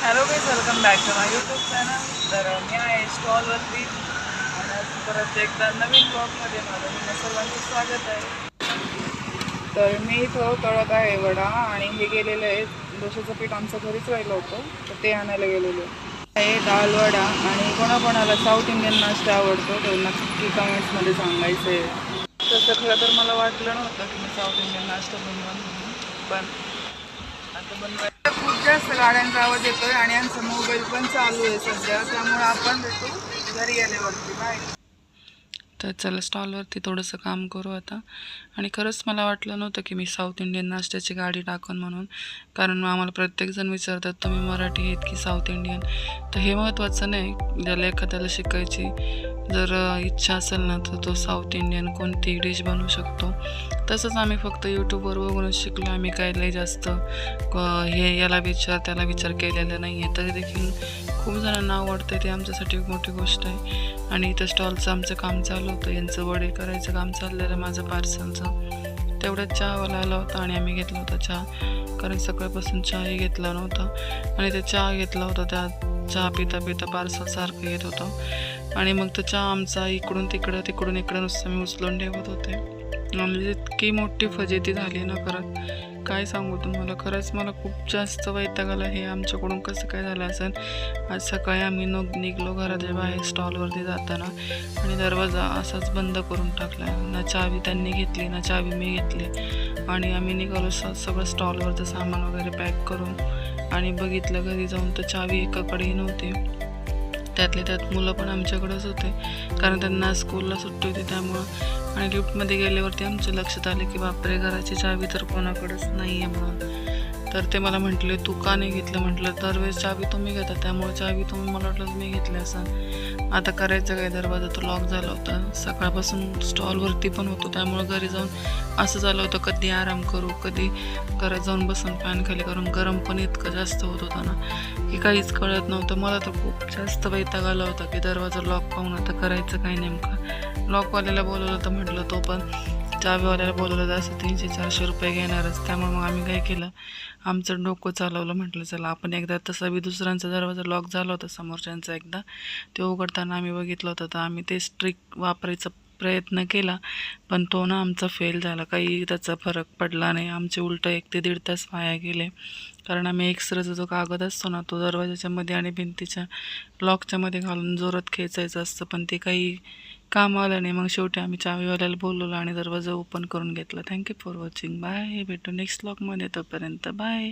Hello guys, welcome back to my YouTube channel. तर मी आहे स्टॉलवरती आणि आज परत एकदा नवीन ब्लॉगमध्ये माझं तुम्हा सर्वांचं स्वागत आहे. तर मी इथं तळत आहे वडा आणि हे गेलेलं आहे डोशाचं पीठ आमचं घरीच राहिलं होतं तर ते आणायला गेलेलो आहे. डाळ वडा आणि कोणाकोणाला साऊथ इंडियन नाश्ता आवडतो तर नक्की कमेंट्समध्ये सांगायचं आहे. तसं खरं तर मला वाटलं नव्हतं की मी साऊथ इंडियन नाश्ता बनवून पण आता बनवायला खूप जास्त गाड्यांचा आवाज येतोय आणि यांचा मोबाईल पण चालू आहे सध्या, त्यामुळे आपण भेटू घरी गेल्यावरती. बाय. तर चला स्टॉलवरती थोडंसं काम करू आता. आणि खरंच मला वाटलं नव्हतं की मी साऊथ इंडियन नाश्त्याची गाडी टाकून म्हणून, कारण आम्हाला प्रत्येकजण विचारतात तुम्ही मराठी आहेत की साऊथ इंडियन. तर हे महत्त्वाचं नाही, ज्याला एखाद्याला शिकायची जर इच्छा असेल ना तर तो साऊथ इंडियन कोणतीही डिश बनवू शकतो. तसंच आम्ही फक्त यूट्यूबवर बघूनच शिकलो. आम्ही काय लई जास्त हे याला विचार त्याला विचार केलेला नाही आहे. तरी देखील खूप जणांना आवडतं, ते आमच्यासाठी एक मोठी गोष्ट आहे. आणि इथं स्टॉलचं आमचं काम चालू होतं, यांचं वडे करायचं काम चाललेलं माझं पार्सलचं. तेवढ्यात चहावाला आला होता आणि आम्ही घेतला होता चहा, कारण सकाळपासून चहाही घेतला नव्हता. आणि ते चहा घेतला होता त्या चहा पिता पिता पार्सल सारखं येत होतं. आणि मग तो चहा आमचा इकडून तिकडं तिकडून इकडं नुसतं मी उचलून ठेवत होते. म्हणजे इतकी मोठी फजिती झाली ना, खरंच काय सांगू तुम्हाला. खरंच मला खूप जास्त वैताग आला. हे आमच्याकडून कसं काय झालं असेल. आज सकाळी आम्ही निघलो घराच्या बाहेर स्टॉलवरती जाताना आणि दरवाजा असाच बंद करून टाकला. ना चावी त्यांनी घेतली ना चावी मी घेतली आणि आम्ही निघालो सगळं स्टॉलवरचं सामान वगैरे पॅक करून. आणि बघितलं घरी जाऊन तर चावी एकाकडेही नव्हती. त्यातले त्यात मुलं पण आमच्याकडेच होते, कारण त्यांना स्कूलला सुट्टी होती त्यामुळं. आणि लिफ्टमध्ये गेल्यावरती आमच्या लक्षात आले की बापरे, घराची चावी तर कोणाकडेच नाही आहे म्हणून. तर ते मला म्हटले तू का नाही घेतलं. म्हटलं दरवेळेस चावी तुम्ही घेता, त्यामुळे चावी तुम्ही मला वाटलं तुम्ही घेतली असं. आता करायचं काय, दरवाजा तो लॉक झाला होता. सकाळपासून स्टॉलवरती पण होतो, त्यामुळं घरी जाऊन असं झालं होतं कधी आराम करू कधी घरात जाऊन बसून फॅन खाली, करून गरम पण इतकं जास्त होत होता ना की काहीच कळत नव्हतं. मला तर खूप जास्त वैताग आला होता की दरवाजा लॉक पाहून आता करायचं काय नेमकं. लॉकवाल्याला बोलवलं तर म्हटलं तो पण चावीवाल्याला बोलवलं तर असं 300-400 रुपये घेणारच. त्यामुळे मग आम्ही काय केलं, आमचं डोकं चालवलं. म्हटलं चला आपण एकदा, तसा बी दुसऱ्यांचा दरवाजा लॉक झाला होता समोरच्यांचा एकदा, ते उघडताना आम्ही बघितलं होतं. तर आम्ही ते ट्रिक वापरायचा प्रयत्न केला, पण तो ना आमचा फेल झाला. काही त्याचा फरक पडला नाही. आमचे उलटं 1 ते 1.5 तास वाया गेले, कारण आम्ही एक्सरेचा जो कागद असतो ना तो दरवाजाच्या मध्ये आणि भिंतीच्या लॉकच्या मध्ये घालून जोरात खेचायचं असतं, पण ते काही काम आलं नाही. मग शेवटी आम्ही चावीवाल्याला बोलवलं आणि दरवाजा ओपन करून घेतला. Thank you for watching. बाय. भेटू नेक्स्ट व्लॉगमध्ये. तोपर्यंत बाय.